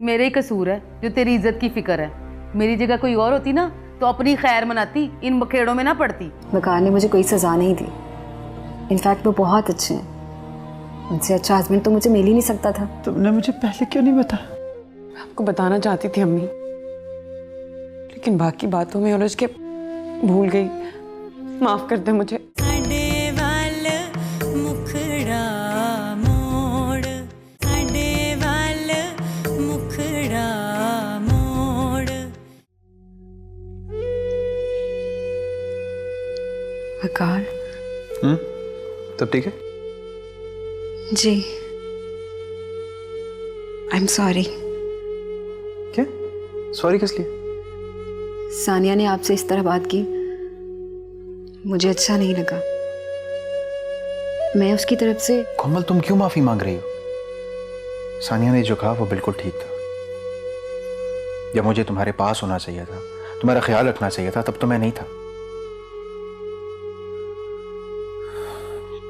मेरे ही कसूर है जो तेरी इज्जत की फिक्र है। मेरी जगह कोई और होती ना तो अपनी खैर मनाती, इन बखेड़ों में ना पड़ती। वकार ने मुझे कोई सजा नहीं दी। इनफैक्ट वो बहुत अच्छे हैं। उनसे अच्छा हस्बैंड तो मुझे मिल ही नहीं सकता था। तुमने मुझे पहले क्यों नहीं बताया? आपको बताना चाहती थी अम्मी, लेकिन बाकी बातों में उलझ के भूल गई। माफ कर दे मुझे। वकार। तब ठीक है? जी, आई एम सॉरी। क्या? सॉरी किस लिए? सानिया ने आपसे इस तरह बात की, मुझे अच्छा नहीं लगा। मैं उसकी तरफ से। कोमल, तुम क्यों माफी मांग रही हो? सानिया ने जो कहा वो बिल्कुल ठीक था। जब मुझे तुम्हारे पास होना चाहिए था, तुम्हारा ख्याल रखना चाहिए था, तब तो मैं नहीं था।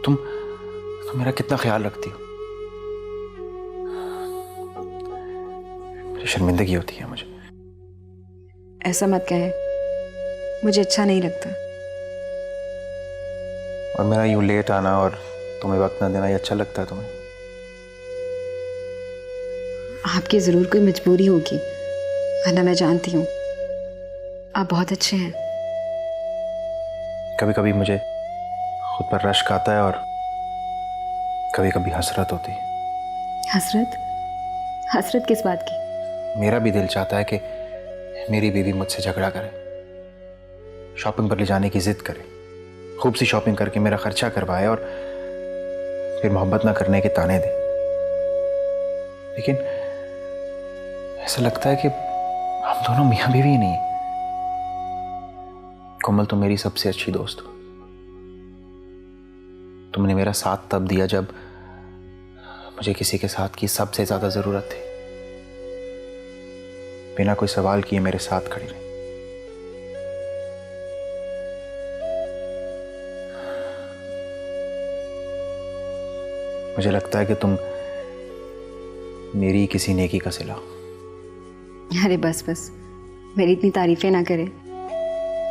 तुम मेरा कितना ख्याल रखती हो। शर्मिंदगी होती है मुझे। ऐसा मत कहे, मुझे अच्छा नहीं लगता। और मेरा यूं लेट आना और तुम्हें वक्त ना देना ये अच्छा लगता है तुम्हें? आपकी जरूर कोई मजबूरी होगी, वरना मैं जानती हूँ आप बहुत अच्छे हैं। कभी कभी मुझे खुद पर रश्क आता है और कभी कभी हसरत होती है। हसरत? हसरत किस बात की? मेरा भी दिल चाहता है कि मेरी बीवी मुझसे झगड़ा करे, शॉपिंग पर ले जाने की जिद करे, खूब सी शॉपिंग करके मेरा खर्चा करवाए और फिर मोहब्बत ना करने के ताने दे। लेकिन ऐसा लगता है कि हम दोनों मियां बीवी ही नहीं है। कोमल, तुम मेरी सबसे अच्छी दोस्त हो। तुमने मेरा साथ तब दिया जब मुझे किसी के साथ की सबसे ज्यादा जरूरत थी। बिना कोई सवाल किए मेरे साथ खड़ी रही। मुझे लगता है कि तुम मेरी किसी नेकी का सिला। अरे बस बस, मेरी इतनी तारीफें ना करे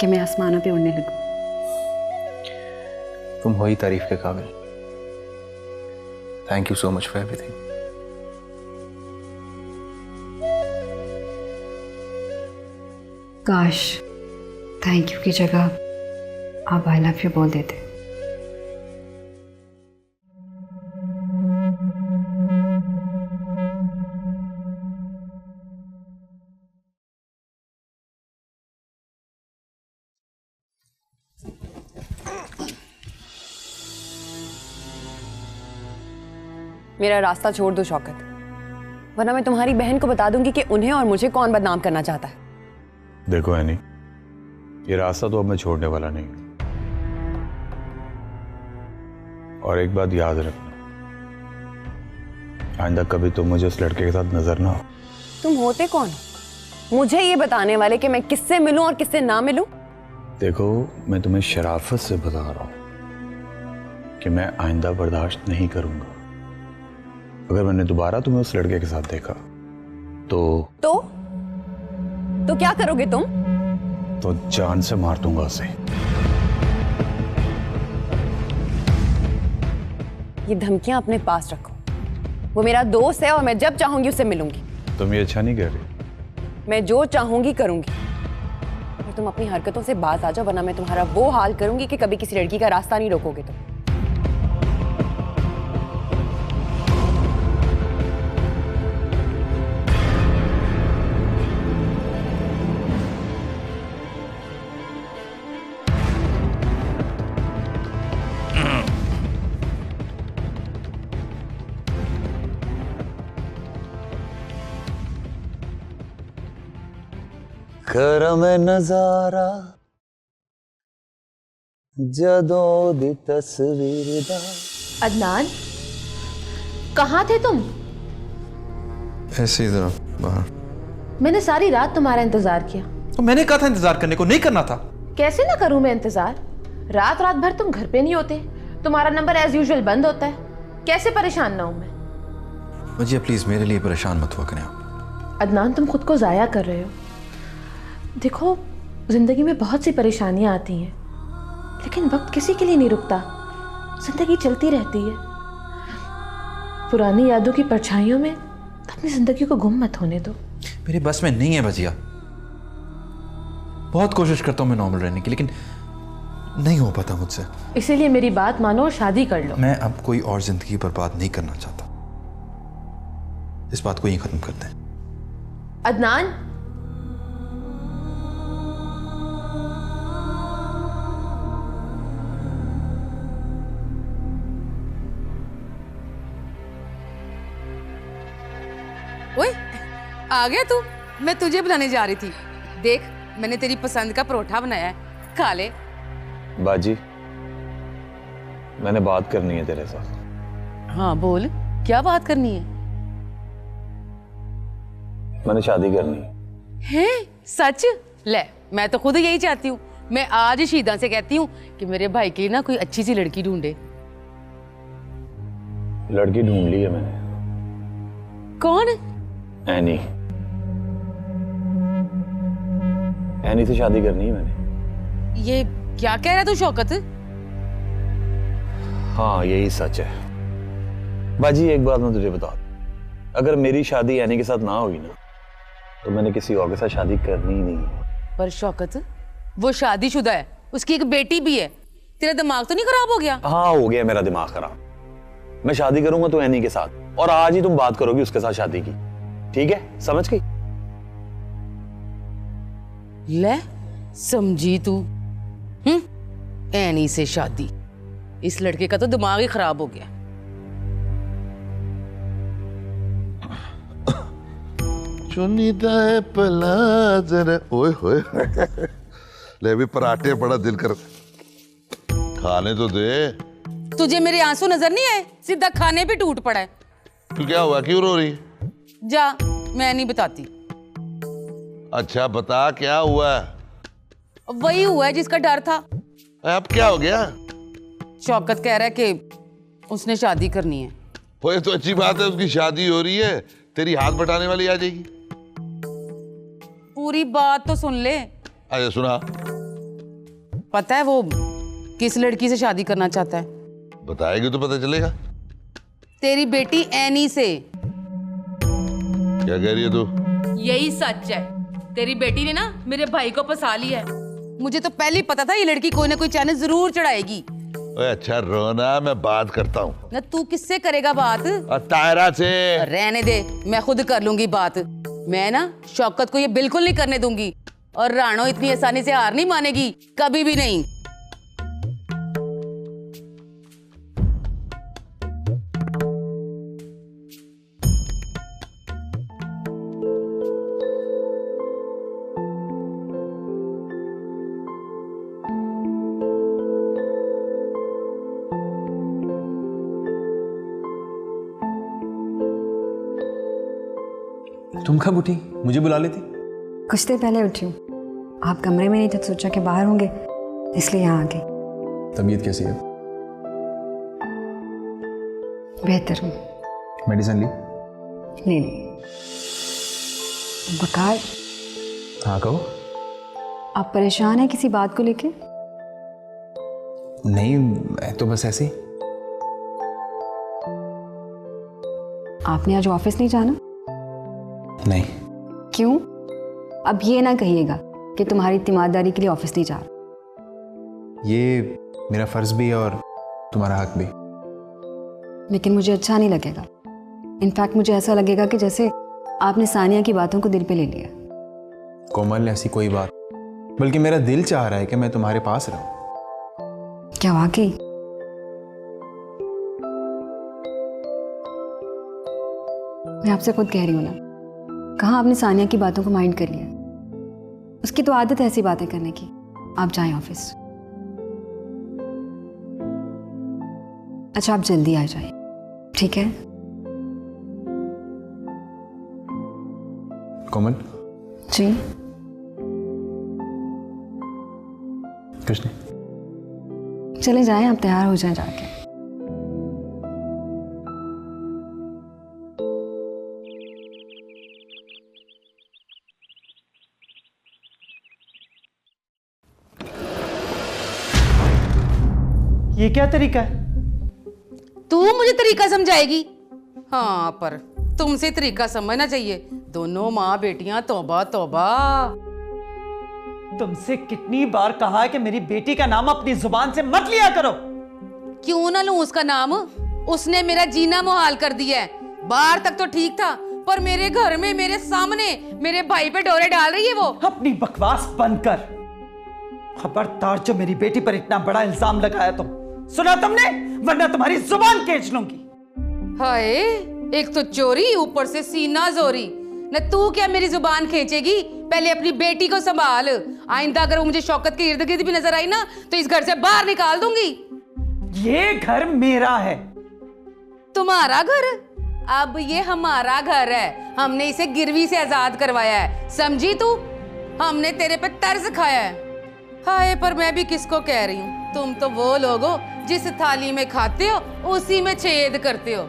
कि मैं आसमानों पे उड़ने लगूं। तुम हो ही तारीफ के काबिल। Thank you so much for everything. काश थैंक यू की जगह आप आई लव यू बोल देते। मेरा रास्ता छोड़ दो शौकत, वरना मैं तुम्हारी बहन को बता दूंगी कि उन्हें और मुझे कौन बदनाम करना चाहता है। देखो एनी, ये रास्ता तो अब मैं छोड़ने वाला नहीं हूं। और एक बात याद रखना, आइंदा कभी तुम मुझे उस लड़के के साथ नजर ना हो। तुम होते कौन हो मुझे ये बताने वाले कि मैं किससे मिलूं और किससे ना मिलूं? देखो, मैं तुम्हें शराफत से बता रहा हूं कि मैं आइंदा बर्दाश्त नहीं करूंगा। अगर मैंने दोबारा तुम्हें उस लड़के के साथ देखा तो क्या करोगे तुम? तो जान से मार दूंगा उसे। ये धमकियां अपने पास रखो। वो मेरा दोस्त है और मैं जब चाहूंगी उससे मिलूंगी। तुम ये अच्छा नहीं कह रही। मैं जो चाहूंगी करूंगी। और तुम अपनी हरकतों से बाज आ जाओ, वरना मैं तुम्हारा वो हाल करूंगी कि कभी किसी लड़की का रास्ता नहीं रोकोगे तुम। करम नजारा जदों दी तस्वीर दा। अदनान, कहाँ थे तुम? ऐसे ही जरा बाहर। मैंने सारी रात तुम्हारा इंतजार किया। तो मैंने कहा था इंतजार करने को, नहीं करना था। कैसे ना करूं मैं इंतजार? रात रात भर तुम घर पे नहीं होते, तुम्हारा नंबर एज यूजुअल बंद होता है। कैसे परेशान ना हूं मैं? मुझे प्लीज मेरे लिए परेशान मत हुआ करें आप। अदनान, तुम खुद को ज़ाया कर रहे हो। देखो, ज़िंदगी में बहुत सी परेशानियां आती हैं, लेकिन वक्त किसी के लिए नहीं रुकता। ज़िंदगी चलती रहती है। पुरानी यादों की परछाइयों में अपनी ज़िंदगी को गुम मत होने दो। मेरे बस में नहीं है बजिया। बहुत कोशिश करता हूं मैं नॉर्मल रहने की, लेकिन नहीं हो पाता मुझसे। इसीलिए मेरी बात मानो और शादी कर लो। मैं अब कोई और जिंदगी बर्बाद नहीं करना चाहता। इस बात को यहीं खत्म करते हैं। अदनान, ओए, आ गया तू? मैं तुझे बुलाने जा रही थी। देख, मैंने तेरी पसंद का परोठा बनाया है, खा ले। बाजी, मैंने बात करनी है तेरे साथ। हाँ बोल, क्या बात करनी है? मैंने शादी करनी है। हैं? सच? ले, मैं तो खुद यही चाहती हूँ। मैं आज ही शीदा से कहती हूँ कि मेरे भाई के लिए ना कोई अच्छी सी लड़की ढूंढे। लड़की ढूंढ ली है मैंने। कौन? एनी। एनी से शादी करनी है मैंने। ये क्या कह रहा है तू शौकत? हाँ, यही सच है। बाजी, एक बात मैं तुझे बता दूं, अगर मेरी शादी एनी के साथ ना हुई ना, तो मैंने किसी और के साथ शादी करनी ही नहीं है। पर शौकत, वो शादीशुदा है, उसकी एक बेटी भी है। तेरा दिमाग तो नहीं खराब हो गया? हाँ, हो गया मेरा दिमाग खराब। मैं शादी करूंगा तो एनी के साथ, और आज ही तुम बात करोगी उसके साथ शादी की। ठीक है, समझ गई? ले, समझी तू? एनी से शादी? इस लड़के का तो दिमाग ही खराब हो गया। चुनीदा है पला जरा, ओए होए। ले भी पराठे, बड़ा दिल कर, खाने तो दे। तुझे मेरे आंसू नजर नहीं आए? सीधा खाने पे टूट पड़ा है। तू क्या हुआ, क्यों रो रही? जा, मैं नहीं बताती। अच्छा बता, क्या हुआ? वही हुआ है जिसका डर था। अब क्या हो गया? शौकत कह रहा है कि उसने शादी करनी है। वो तो अच्छी बात है, उसकी शादी हो रही है, तेरी हाथ बटाने वाली आ जाएगी। पूरी बात तो सुन ले। अच्छा सुना। पता है वो किस लड़की से शादी करना चाहता है? बताएगी तो पता चलेगा। तेरी बेटी एनी से। क्या कह रही है तू? यही सच है। तेरी बेटी ने ना मेरे भाई को फंसा लिया है। मुझे तो पहले ही पता था ये लड़की कोई ना कोई चैनल जरूर चढ़ाएगी। ओए अच्छा रोना, मैं बात करता हूँ। ना तू किससे करेगा बात? तायरा से। रहने दे, मैं खुद कर लूंगी बात। मैं ना शौकत को ये बिल्कुल नहीं करने दूंगी, और रानो इतनी आसानी से हार नहीं मानेगी, कभी भी नहीं। तुम कब उठी? मुझे बुला लेती। कुछ देर पहले उठी हूँ। आप कमरे में नहीं थे तो सोचा कि बाहर होंगे, इसलिए यहाँ आ गई। तबीयत कैसी है? बेहतर हूँ। मेडिसिन ली? नहीं। बकार, हाँ कहो। आप परेशान हैं किसी बात को लेके? नहीं, मैं तो बस ऐसे ही। आपने आज ऑफिस नहीं जाना? नहीं। क्यों? अब ये ना कहिएगा कि तुम्हारी तीमारदारी के लिए ऑफिस नहीं जा रहा। ये मेरा फर्ज भी और तुम्हारा हक भी। लेकिन मुझे अच्छा नहीं लगेगा। इनफैक्ट मुझे ऐसा लगेगा कि जैसे आपने सानिया की बातों को दिल पे ले लिया। कोमल, ऐसी कोई बात, बल्कि मेरा दिल चाह रहा है कि मैं तुम्हारे पास रहूं। क्या वाकई? मैं आपसे खुद कह रही हूँ ना, कहाँ आपने सानिया की बातों को माइंड कर लिया? उसकी तो आदत है ऐसी बातें करने की। आप जाएं ऑफिस। अच्छा, आप जल्दी आ जाइए, ठीक है? कोमल जी। कुछ नहीं। चले जाएं, आप तैयार हो जाएं जाके। ये क्या तरीका है? तू मुझे तरीका समझाएगी? हाँ, पर तुमसे तरीका समझना चाहिए। दोनों माँ बेटियां, तौबा तौबा। तुमसे कितनी बार कहा है कि मेरी बेटी का नाम अपनी जुबान से मत लिया करो। क्यों ना लूं उसका नाम? उसने मेरा जीना मुहाल कर दिया है। बाहर तक तो ठीक था, पर मेरे घर में, मेरे सामने मेरे भाई पे डोरे डाल रही है वो। अपनी बकवास बंद कर। खबरदार, जो मेरी बेटी पर इतना बड़ा इल्जाम लगाया तुम, सुना तुमने? वरना तुम्हारी जुबान खींच लूंगी। हाय, एक तो चोरी, ऊपर से सीना जोरी। न तू क्या मेरी जुबान खींचेगी? पहले अपनी बेटी को संभाल। आइंदा अगर वो मुझे शौकत के इर्द गिर्द भी नजर आई ना, तो इस घर से बाहर निकाल दूंगी। ये घर मेरा है। तुम्हारा घर? अब ये हमारा घर है। हमने इसे गिरवी से आजाद करवाया है, समझी तू? हमने तेरे पे तरस खाया है। हाय, पर मैं भी किसको कह रही हूँ? तुम तो वो लोग हो जिस थाली में खाते हो उसी में छेद करते हो।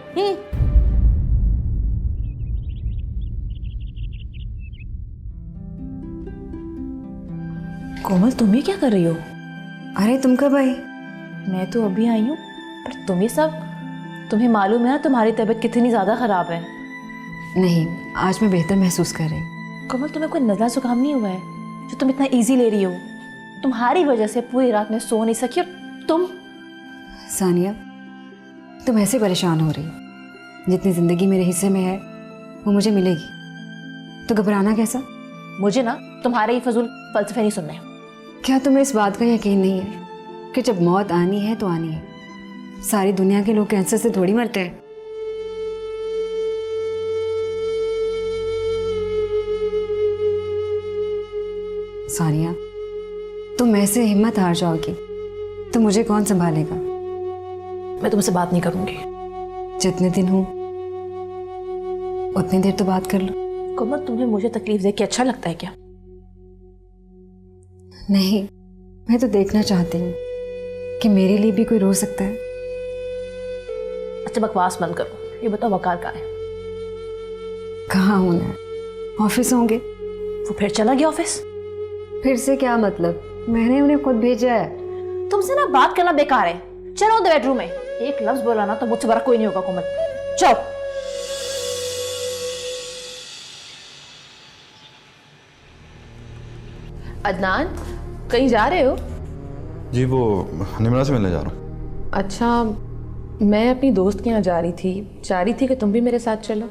कोमल, तुम ये क्या कर रही हो? अरे तुम कब आई? मैं तो अभी आई हूँ, पर तुम ये सब, तुम्हें मालूम है ना तुम्हारी तबीयत कितनी ज़्यादा ख़राब है? नहीं, आज मैं बेहतर महसूस कर रही। कोमल, तुम्हें कोई नज़ला जुकाम नहीं हुआ है जो तुम इतना इजी ले रही हो? तुम्हारी वजह से पूरी रात में सो नहीं सकी। और तुम सानिया, तुम ऐसे परेशान हो रही, जितनी ज़िंदगी मेरे हिस्से में है वो मुझे मिलेगी, तो घबराना कैसा? मुझे ना तुम्हारे ही फजूल फलसफे नहीं सुनने। क्या तुम्हें इस बात का यकीन नहीं है कि जब मौत आनी है तो आनी है? सारी दुनिया के लोग कैंसर से थोड़ी मरते हैं। सानिया, तुम ऐसे हिम्मत हार जाओगी तो मुझे कौन संभालेगा? मैं तुमसे बात नहीं करूंगी। जितने दिन हूं उतनी देर तो बात कर लो। कोमल, तुम्हें मुझे तकलीफ दे के अच्छा लगता है क्या? नहीं, मैं तो देखना चाहती हूँ कि मेरे लिए भी कोई रो सकता है। अच्छा, बकवास बंद करो। ये बताओ, वकार कहाँ है? कहाँ होना है? ऑफिस होंगे। वो फिर चला गया ऑफिस? फिर से क्या मतलब? मैंने उन्हें खुद भेजा है। तुमसे ना बात करना बेकार है। चलो बेडरूम में। एक लफ्ज बोला ना तो मुझसे बड़ा कोई नहीं होगा। कोमल, चलो। अदनान, कहीं जा रहे हो? जी, वो निमरा से मिलने जा रहा हूँ। अच्छा, मैं अपनी दोस्त के यहाँ जा रही थी कि तुम भी मेरे साथ चलो।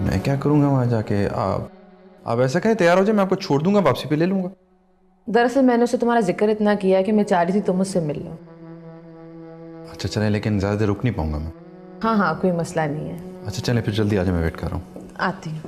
मैं क्या करूँगा वहाँ जाके? आप ऐसा कहें, तैयार हो जाए, मैं आपको छोड़ दूंगा, वापसी पे ले लूँगा। दरअसल मैंने उससे तुम्हारा जिक्र इतना किया कि मैं चाह रही थी तुम मुझसे मिल लो। अच्छा चलें, लेकिन ज़्यादा देर रुक नहीं पाऊंगा मैं। हाँ हाँ, कोई मसला नहीं है। अच्छा चलें, फिर जल्दी आ जाए, मैं वेट कर रहा हूँ। आती हूँ।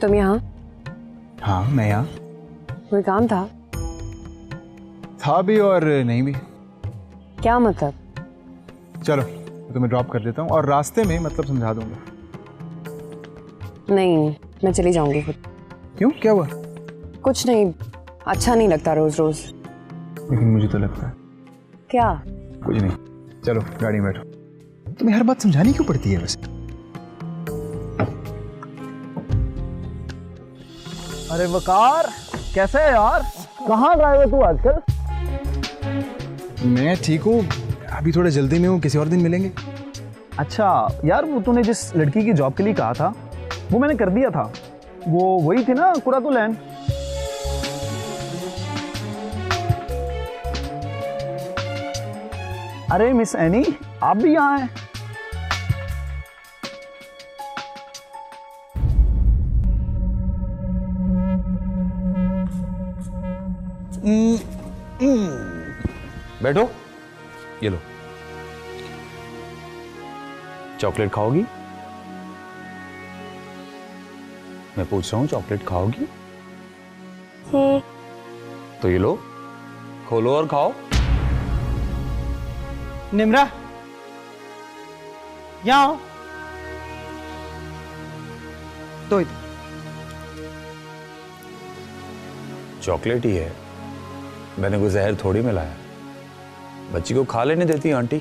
तुम यहाँ? हाँ, मैं यहाँ। कोई काम था? था भी और नहीं भी। क्या मतलब? चलो, मैं तुम्हें ड्रॉप कर देता हूँ और रास्ते में मतलब समझा दूंगा। नहीं, मैं चली जाऊंगी खुद। क्यों, क्या हुआ? कुछ नहीं, अच्छा नहीं लगता रोज रोज। लेकिन मुझे तो लगता है। क्या? कुछ नहीं, चलो गाड़ी में बैठो। तुम्हें हर बात समझानी क्यों पड़ती है वैसे? अरे वकार, कैसे है यार? कहाँ गए हो तू आजकल? मैं ठीक हूँ, अभी थोड़ा जल्दी में हूँ, किसी और दिन मिलेंगे। अच्छा यार, वो तूने जिस लड़की की जॉब के लिए कहा था वो मैंने कर दिया था। वो वही थी ना, कुरातुलैन? अरे मिस एनी, आप भी यहाँ हैं? बैठो, ये लो। चॉकलेट खाओगी? मैं पूछ रहा हूं, चॉकलेट खाओगी? तो ये लो, खोलो और खाओ। निमरा, यहाँ आओ। तो चॉकलेट ही है, मैंने कोई जहर थोड़ी मिलाया। बच्ची को खा लेने देती आंटी।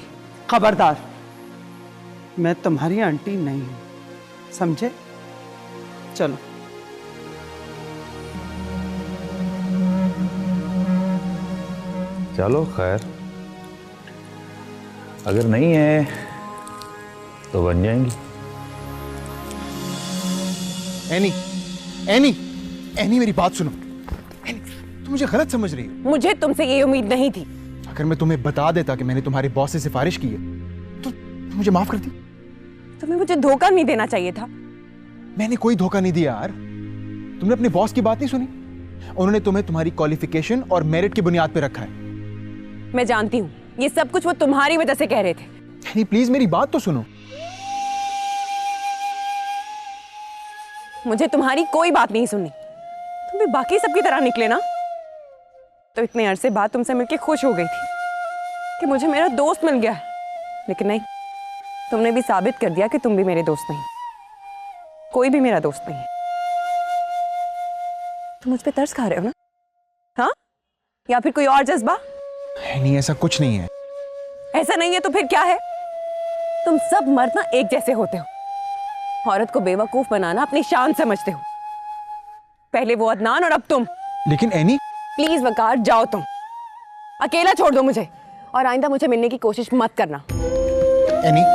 खबरदार, मैं तुम्हारी आंटी नहीं हूं, समझे? चलो। चलो खैर, अगर नहीं है तो बन जाएंगी। एनी, एनी, एनी मेरी बात सुनो। एनी, तुम मुझे गलत समझ रही हो। मुझे तुमसे ये उम्मीद नहीं थी। अगर मैं तुम्हें बता देता कि मैंने तुम्हारे बॉस से सिफारिश की है तो मुझे माफ कर दी। तुम्हें मुझे धोखा नहीं देना चाहिए था। मैंने कोई धोखा नहीं दिया यार। तुमने अपने बॉस की बात नहीं सुनी? उन्होंने तुम्हें तुम्हारी क्वालिफिकेशन और मेरिट की बुनियाद पे रखा है। मैं जानती हूँ ये सब कुछ वो तुम्हारी वजह से कह रहे थे। एनी प्लीज मेरी बात तो सुनो। मुझे तुम्हारी कोई बात नहीं सुननी। तुम भी बाकी सबकी तरह निकले ना, तो इतने अरसे बाद तुमसे मिलके खुश हो गई थी कि मुझे मेरा दोस्त मिल गया है। लेकिन नहीं, तुमने भी साबित कर दिया कि तुम भी मेरे दोस्त नहीं, कोई भी मेरा दोस्त नहीं है। तुम मुझ पे तरस खा रहे हो ना? हाँ, या फिर कोई और जज्बा? नहीं, ऐसा कुछ नहीं है। ऐसा नहीं है तो फिर क्या है? तुम सब मर्द ना एक जैसे होते हो। औरत को बेवकूफ बनाना अपनी शान समझते हो। पहले वो अदनान और अब तुम। लेकिन एनी, प्लीज वकार, जाओ तुम। अकेला छोड़ दो मुझे, और आइंदा मुझे मिलने की कोशिश मत करना। एनी,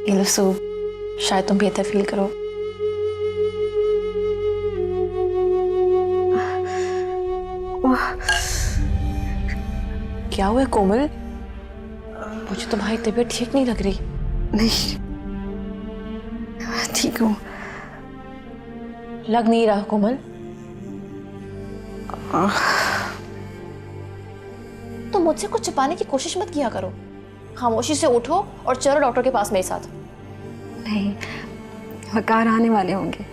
ये लो सूप, शायद तुम बेहतर फील करो। क्या हुआ कोमल? मुझे तुम्हारी तबीयत ठीक नहीं लग रही। नहीं, ठीक हूँ। लग नहीं रहा कोमल। तो मुझसे कुछ छिपाने की कोशिश मत किया करो। खामोशी से उठो और चलो डॉक्टर के पास मेरे साथ। नहीं, वकार आने वाले होंगे।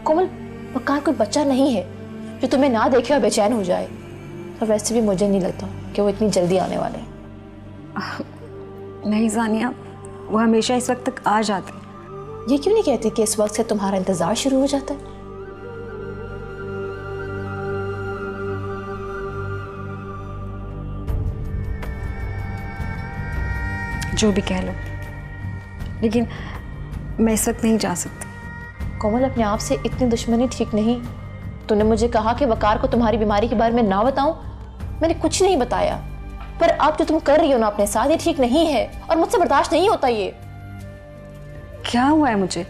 कोमल, वकार कोई बच्चा नहीं है जो तुम्हें ना देखे और बेचैन हो जाए। और वैसे भी मुझे नहीं लगता कि वो इतनी जल्दी आने वाले हैं। नहीं सानिया, वो हमेशा इस वक्त तक आ जाते। ये क्यों नहीं कहती कि इस वक्त से तुम्हारा इंतजार शुरू हो जाता है? जो भी कह लो, लेकिन मैं इस वक्त नहीं जा सकती। कोमल, अपने आप से इतनी दुश्मनी ठीक नहीं। तूने मुझे कहा कि वकार को तुम्हारी बीमारी के बारे में ना बताऊं। मैंने कुछ नहीं बताया, पर अब जो तुम कर रही हो ना अपने साथ, ये ठीक नहीं है और मुझसे बर्दाश्त नहीं होता ये। क्या हुआ है मुझे?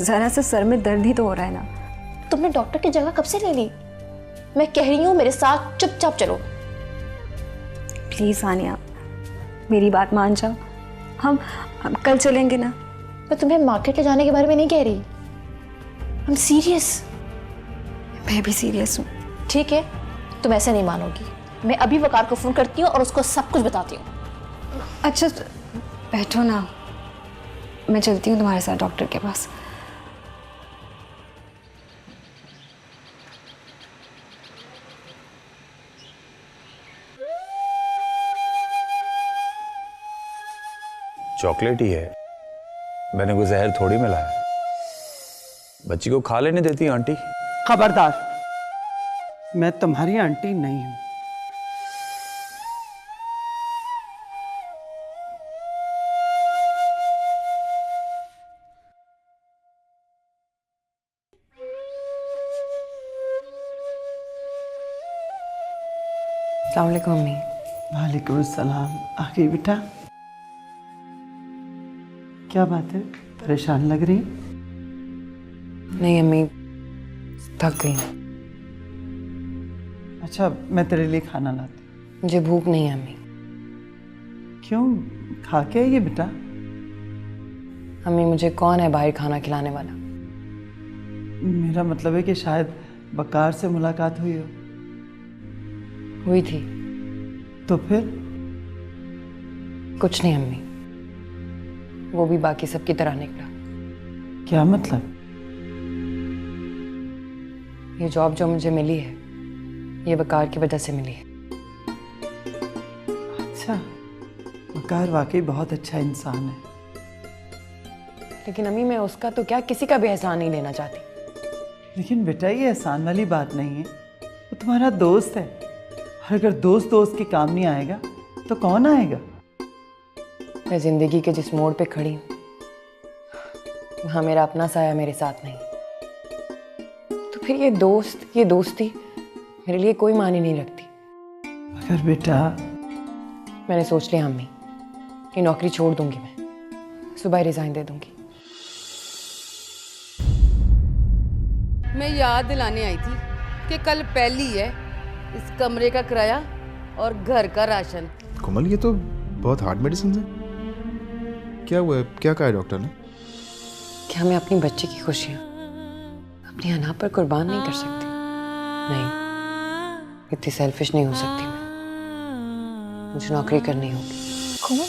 जरा से सर में दर्द ही तो हो रहा है ना। तुमने डॉक्टर की जगह कब से ले ली? मैं कह रही हूँ मेरे साथ चुपचाप चलो। प्लीज सानिया, मेरी बात मान जाओ। हम कल चलेंगे ना। मैं तुम्हें मार्केट ले जाने के बारे में नहीं कह रही। I'm serious. मैं भी सीरियस हूँ। ठीक है, तुम ऐसे नहीं मानोगी। मैं अभी वकार को फोन करती हूँ और उसको सब कुछ बताती हूँ। अच्छा, बैठो ना, मैं चलती हूँ तुम्हारे साथ डॉक्टर के पास। चॉकलेट ही है, मैंने कोई जहर थोड़ी मिलाया। बच्ची को खा लेने देती आंटी। खबरदार, मैं तुम्हारी आंटी नहीं हूं। अस्सलाम वालेकुम अम्मी। वालेकुम अस्सलाम। आ गई बेटा? क्या बात है, परेशान लग रही? नहीं अम्मी, थक गई। अच्छा, मैं तेरे लिए खाना लाती। मुझे भूख नहीं है अम्मी। क्यों, खा के आइए बेटा। अम्मी, मुझे कौन है बाहर खाना खिलाने वाला? मेरा मतलब है कि शायद वकार से मुलाकात हुई हो। हुई थी। तो फिर? कुछ नहीं अम्मी, वो भी बाकी सबकी तरह निकला। क्या मतलब? ये जॉब जो मुझे मिली है, ये वकार की वजह से मिली है। अच्छा, वकार वाकई बहुत अच्छा इंसान है। लेकिन अम्मी, मैं उसका तो क्या, किसी का भी एहसान नहीं लेना चाहती। लेकिन बेटा, ये एहसान वाली बात नहीं है। वो तुम्हारा दोस्त है, और अगर दोस्त दोस्त के काम नहीं आएगा तो कौन आएगा? मैं जिंदगी के जिस मोड़ पे खड़ी हूँ, वहाँ मेरा अपना साया मेरे साथ नहीं, तो फिर ये दोस्ती मेरे लिए कोई मायने नहीं रखती। मगर बेटा, मैंने सोच लिया अम्मी, ये नौकरी छोड़ दूंगी, मैं सुबह रिजाइन दे दूंगी। मैं याद दिलाने आई थी कि कल पहली है, इस कमरे का किराया और घर का राशन। कोमल, ये तो बहुत हार्ड मेडिसिन है। क्या हुआ है? क्या कहा है डॉक्टर ने? क्या मैं अपनी बच्ची की खुशियाँ अपनी अना पर कुर्बान नहीं कर सकती? नहीं, इतनी सेल्फिश नहीं हो सकती मैं। मुझे नौकरी करनी होगी। कोमल,